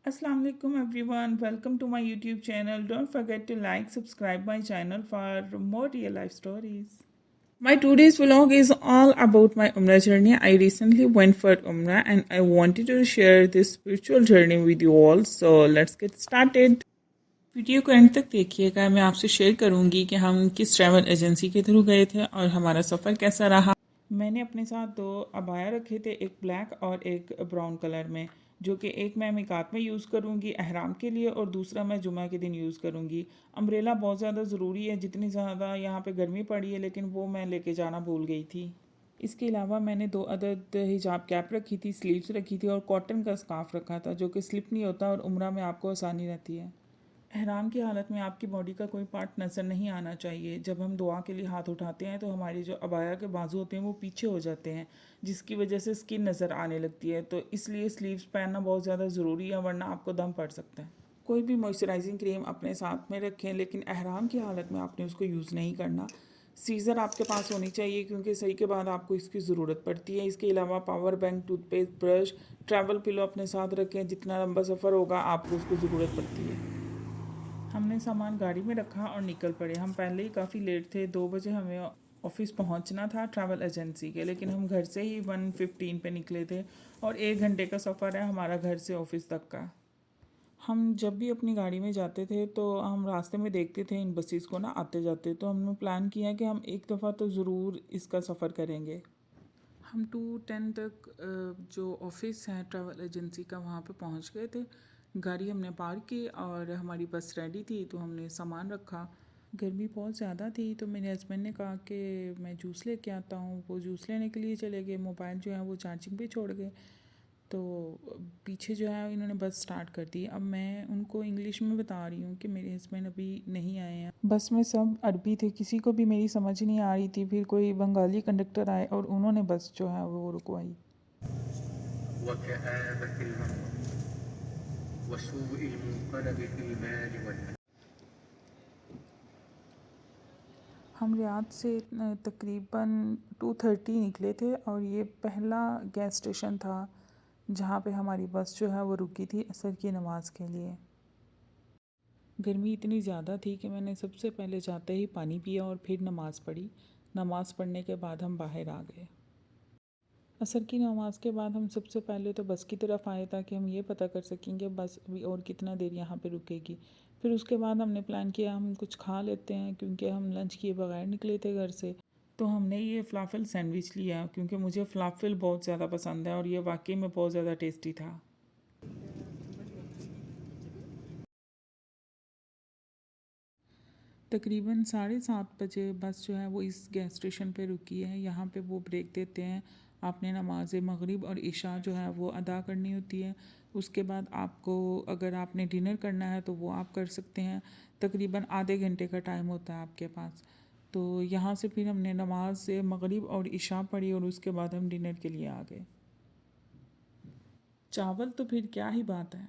Assalamu alaikum everyone. Welcome to my YouTube channel. Don't forget to like, subscribe my channel for more real life stories. My today's vlog is all about my Umrah journey. I recently went for Umrah and I wanted to share this spiritual journey with you all. So let's get started. Video को and तक देखिएगा। मैं आपसे share करूंगी कि हम किस travel agency के थ्रू गए थे और हमारा सफ़र कैसा रहा। मैंने अपने साथ दो अबाया रखे थे, एक ब्लैक और एक ब्राउन कलर में, जो कि एक मैं मिकात में यूज़ करूँगी अहराम के लिए और दूसरा मैं जुमा के दिन यूज़ करूँगी। अम्ब्रेला बहुत ज़्यादा ज़रूरी है, जितनी ज़्यादा यहाँ पे गर्मी पड़ी है, लेकिन वो मैं लेके जाना भूल गई थी। इसके अलावा मैंने 2 अदद हिजाब कैप रखी थी, स्लीव्स रखी थी और कॉटन का स्कार्फ रखा था, जो कि स्लिप नहीं होता और उम्रा में आपको आसानी रहती है। एहराम की हालत में आपकी बॉडी का कोई पार्ट नज़र नहीं आना चाहिए। जब हम दुआ के लिए हाथ उठाते हैं तो हमारी जो अबाया के बाजू होते हैं वो पीछे हो जाते हैं, जिसकी वजह से स्किन नज़र आने लगती है। तो इसलिए स्लीव्स पहनना बहुत ज़्यादा ज़रूरी है, वरना आपको दम पड़ सकता है। कोई भी मॉइस्चराइजिंग क्रीम अपने साथ में रखें, लेकिन एहराम की हालत में आपने उसको यूज़ नहीं करना। सीज़र आपके पास होनी चाहिए, क्योंकि सही के बाद आपको इसकी ज़रूरत पड़ती है। इसके अलावा power bank, toothpaste, brush, travel pillow अपने साथ रखें। जितना लंबा सफ़र होगा आपको उसकी ज़रूरत पड़ती है। हमने सामान गाड़ी में रखा और निकल पड़े। हम पहले ही काफ़ी लेट थे, 2 बजे हमें ऑफिस पहुंचना था ट्रैवल एजेंसी के, लेकिन हम घर से ही 1:15 पे निकले थे और 1 घंटे का सफ़र है हमारा घर से ऑफिस तक का। हम जब भी अपनी गाड़ी में जाते थे तो हम रास्ते में देखते थे इन बसेस को ना आते जाते, तो हमने प्लान किया कि हम एक दफ़ा तो ज़रूर इसका सफ़र करेंगे। हम 2:10 तक जो ऑफिस है ट्रैवल एजेंसी का वहाँ पे पहुँच गए थे। गाड़ी हमने पार्क की और हमारी बस रेडी थी, तो हमने सामान रखा। गर्मी बहुत ज़्यादा थी, तो मेरे हस्बैंड ने कहा कि मैं जूस लेके आता हूँ। वो जूस लेने के लिए चले गए, मोबाइल जो है वो चार्जिंग पे छोड़ गए। तो पीछे जो है इन्होंने बस स्टार्ट कर दी। अब मैं उनको इंग्लिश में बता रही हूँ कि मेरे हस्बैंड अभी नहीं आए हैं। बस में सब अरबी थे, किसी को भी मेरी समझ नहीं आ रही थी। फिर कोई बंगाली कंडक्टर आए और उन्होंने बस जो है वो रुकवाई। हम रियाद से तकरीबन 2:30 निकले थे और ये पहला गैस स्टेशन था जहाँ पे हमारी बस जो है वो रुकी थी असर की नमाज़ के लिए। गर्मी इतनी ज़्यादा थी कि मैंने सबसे पहले जाते ही पानी पिया और फिर नमाज़ पढ़ी। नमाज़ पढ़ने के बाद हम बाहर आ गए। असर की नमाज़ के बाद हम सबसे पहले तो बस की तरफ आए, ताकि हम ये पता कर सकेंगे बस अभी और कितना देर यहाँ पे रुकेगी। फिर उसके बाद हमने प्लान किया हम कुछ खा लेते हैं, क्योंकि हम लंच किए बगैर निकले थे घर से। तो हमने ये फ़लाफ़ल सैंडविच लिया, क्योंकि मुझे फ़लाफ़ल बहुत ज़्यादा पसंद है और ये वाकई में बहुत ज़्यादा टेस्टी था। तकरीबन 7:30 बजे बस जो है वो इस गैस स्टेशन पे रुकी है। यहाँ पे वो ब्रेक देते हैं। आपने नमाज मगरिब और इशा जो है वो अदा करनी होती है। उसके बाद आपको अगर आपने डिनर करना है तो वो आप कर सकते हैं। तकरीबन आधे घंटे का टाइम होता है आपके पास। तो यहाँ से फिर हमने नमाज मगरिब और इशा पढ़ी और उसके बाद हम डिनर के लिए आ गए। चावल तो फिर क्या ही बात है।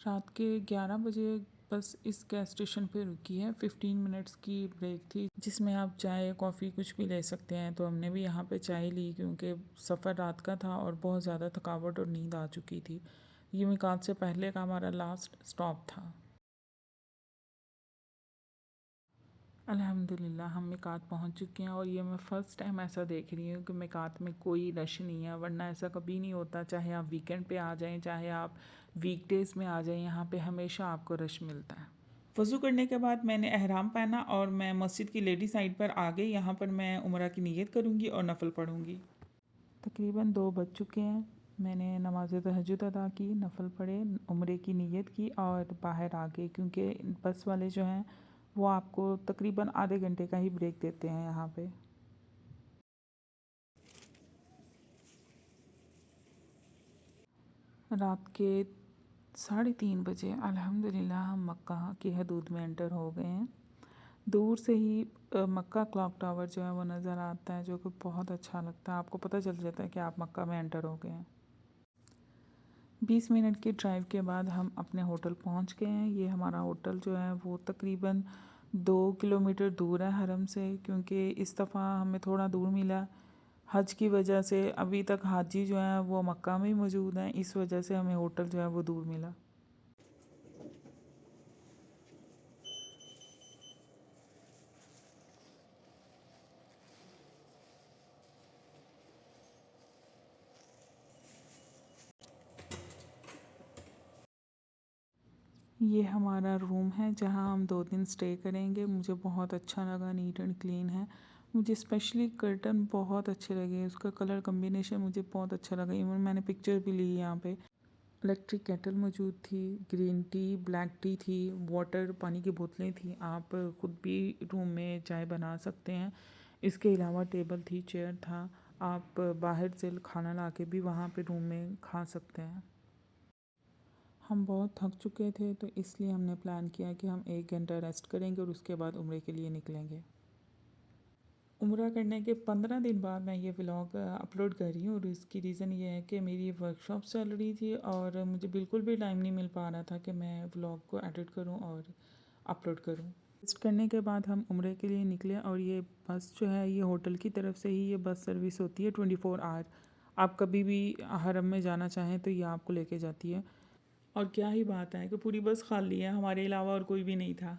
रात के 11 बजे बस इस गैस स्टेशन पे रुकी है। 15 मिनट्स की ब्रेक थी, जिसमें आप चाय कॉफ़ी कुछ भी ले सकते हैं। तो हमने भी यहाँ पे चाय ली, क्योंकि सफ़र रात का था और बहुत ज़्यादा थकावट और नींद आ चुकी थी। ये मिकात से पहले का हमारा लास्ट स्टॉप था। अल्हम्दुलिल्लाह हम मिकात पहुँच चुके हैं और ये मैं फ़र्स्ट टाइम ऐसा देख रही हूँ कि मिकात में कोई रश नहीं है, वरना ऐसा कभी नहीं होता। चाहे आप वीकेंड पे आ जाएं, चाहे आप वीकडेज़ में आ जाएं, यहाँ पे हमेशा आपको रश मिलता है। वज़ू करने के बाद मैंने एहराम पहना और मैं मस्जिद की लेडी साइड पर आ गई। यहाँ पर मैं उम्रा की नीयत करूँगी और नफल पढ़ूँगी। तकरीबन 2 बज चुके हैं। मैंने नमाज तहज्जुद अदा की, नफल पढ़े, उम्रे की नीयत की और बाहर आ गई, क्योंकि बस वाले जो हैं वो आपको तकरीबन आधे घंटे का ही ब्रेक देते हैं यहाँ पे। रात के 3:30 बजे अल्हम्दुलिल्लाह हम मक्का की हदूद में एंटर हो गए हैं। दूर से ही मक्का क्लॉक टावर जो है वो नज़र आता है, जो कि बहुत अच्छा लगता है। आपको पता चल जाता है कि आप मक्का में एंटर हो गए हैं। 20 मिनट की ड्राइव के बाद हम अपने होटल पहुंच गए हैं। ये हमारा होटल जो है वो तकरीबन 2 किलोमीटर दूर है हरम से, क्योंकि इस दफ़ा हमें थोड़ा दूर मिला हज की वजह से। अभी तक हाजी जो है वो मक्का में ही मौजूद हैं, इस वजह से हमें होटल जो है वो दूर मिला। ये हमारा रूम है जहाँ हम 2 दिन स्टे करेंगे। मुझे बहुत अच्छा लगा, नीट एंड क्लीन है। मुझे स्पेशली कर्टन बहुत अच्छे लगे, उसका कलर कम्बिनेशन मुझे बहुत अच्छा लगा। इवन मैंने पिक्चर भी ली यहाँ पे। इलेक्ट्रिक केटल मौजूद थी, ग्रीन टी, ब्लैक टी थी, वाटर पानी की बोतलें थी। आप खुद भी रूम में चाय बना सकते हैं। इसके अलावा टेबल थी, चेयर था। आप बाहर से खाना ला के भी वहाँ पे रूम में खा सकते हैं। हम बहुत थक चुके थे, तो इसलिए हमने प्लान किया कि हम 1 घंटा रेस्ट करेंगे और उसके बाद उम्रे के लिए निकलेंगे। उम्रा करने के 15 दिन बाद मैं ये व्लॉग अपलोड कर रही हूँ, और इसकी रीज़न ये है कि मेरी वर्कशॉप चल रही थी और मुझे बिल्कुल भी टाइम नहीं मिल पा रहा था कि मैं व्लॉग को एडिट करूँ और अपलोड करूँ। रेस्ट करने के बाद हम उम्रे के लिए निकले, और ये बस जो है ये होटल की तरफ से ही ये बस सर्विस होती है 24 आवर। आप कभी भी हरम में जाना चाहें तो ये आपको लेके जाती है। और क्या ही बात है कि पूरी बस खाली है, हमारे अलावा और कोई भी नहीं था।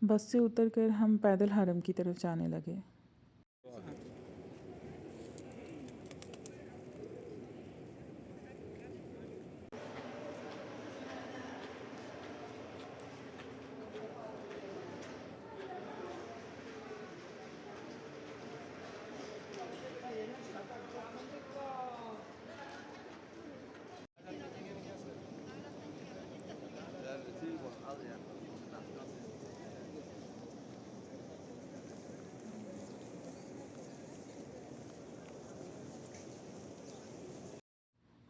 बस से उतरकर हम पैदल हरम की तरफ जाने लगे।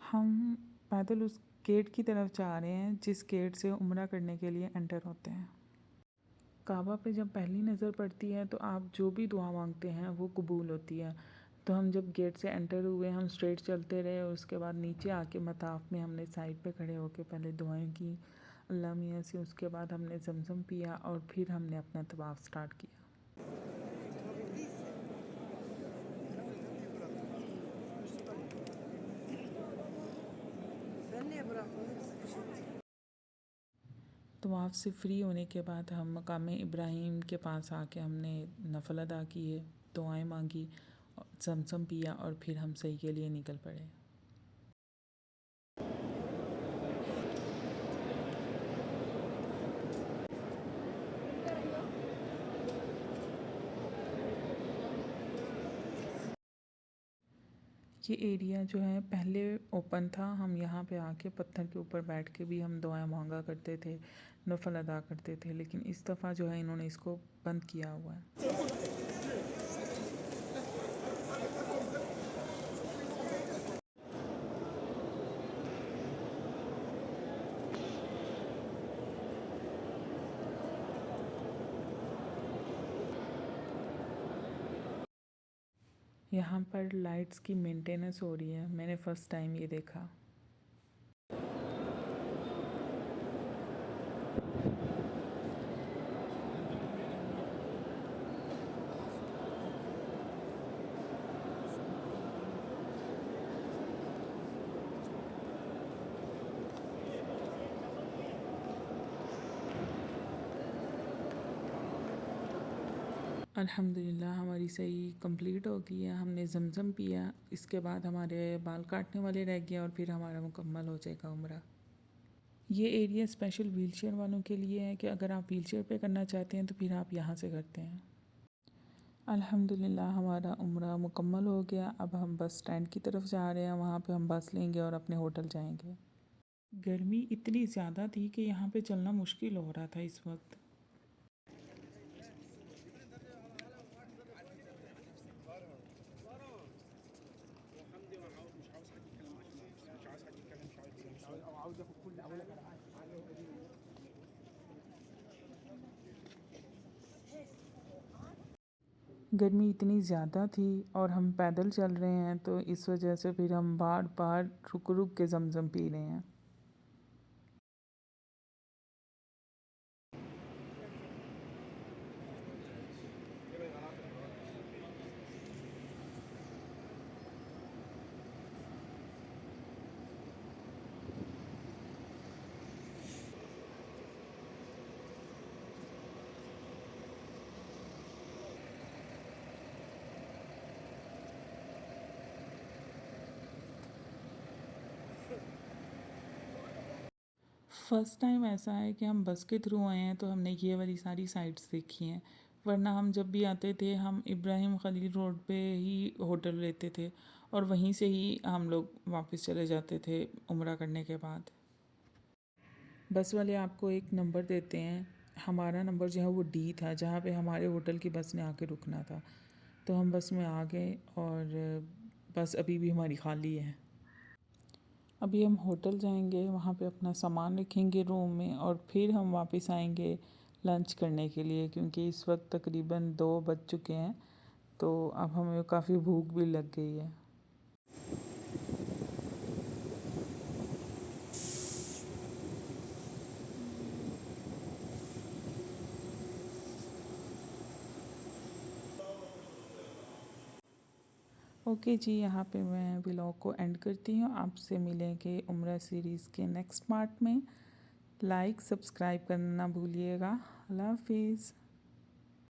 हम पैदल उस गेट की तरफ जा रहे हैं जिस गेट से उम्रा करने के लिए एंटर होते हैं। काबा पे जब पहली नज़र पड़ती है तो आप जो भी दुआ मांगते हैं वो कबूल होती है। तो हम जब गेट से एंटर हुए, हम स्ट्रेट चलते रहे, और उसके बाद नीचे आके मताफ़ में हमने साइड पे खड़े होके पहले दुआएं की अल्लाह मियाँ से। उसके बाद हमने जमज़म पिया और फिर हमने अपना तवाफ़ स्टार्ट किया। तवाफ़ से फ्री होने के बाद हम मकाम इब्राहीम के पास आके हमने नफल अदा किए, दुआएं मांगी, जमज़म पिया और फिर हम सही के लिए निकल पड़े। ये एरिया जो है पहले ओपन था। हम यहाँ पे आके पत्थर के ऊपर बैठ के भी हम दुआएं मांगा करते थे, नफल अदा करते थे, लेकिन इस दफ़ा जो है इन्होंने इसको बंद किया हुआ है। यहाँ पर लाइट्स की मेंटेनेंस हो रही है, मैंने फ़र्स्ट टाइम ये देखा। अल्हम्दुलिल्लाह हमारी सही कंप्लीट हो गई है। हमने जमज़म पिया, इसके बाद हमारे बाल काटने वाले रह गए और फिर हमारा मुकम्मल हो जाएगा उम्रा। ये एरिया स्पेशल व्हीलचेयर वालों के लिए है कि अगर आप व्हीलचेयर पे करना चाहते हैं तो फिर आप यहाँ से करते हैं। अल्हम्दुलिल्लाह हमारा उम्रा मुकम्मल हो गया। अब हम बस स्टैंड की तरफ जा रहे हैं, वहाँ पे हम बस लेंगे और अपने होटल जाएंगे। गर्मी इतनी ज़्यादा थी कि यहाँ पे चलना मुश्किल हो रहा था इस वक्त। गर्मी इतनी ज़्यादा थी और हम पैदल चल रहे हैं, तो इस वजह से फिर हम बार बार रुक रुक के ज़मज़म पी रहे हैं। फ़र्स्ट टाइम ऐसा है कि हम बस के थ्रू आए हैं, तो हमने ये वाली सारी साइट्स देखी हैं। वरना हम जब भी आते थे, हम इब्राहिम खलील रोड पे ही होटल लेते थे और वहीं से ही हम लोग वापस चले जाते थे उम्रा करने के बाद। बस वाले आपको एक नंबर देते हैं। हमारा नंबर जो है वो डी था, जहाँ पे हमारे होटल की बस ने आके रुकना था। तो हम बस में आ गए और बस अभी भी हमारी खाली है। अभी हम होटल जाएंगे, वहाँ पे अपना सामान रखेंगे रूम में और फिर हम वापस आएंगे लंच करने के लिए, क्योंकि इस वक्त तकरीबन 2 बज चुके हैं, तो अब हमें काफ़ी भूख भी लग गई है। ओके जी, यहाँ पे मैं व्लॉग को एंड करती हूँ। आपसे मिलेंगे उम्रा सीरीज़ के नेक्स्ट पार्ट में। लाइक सब्सक्राइब करना ना भूलिएगा। अल्लाह हाफिज़।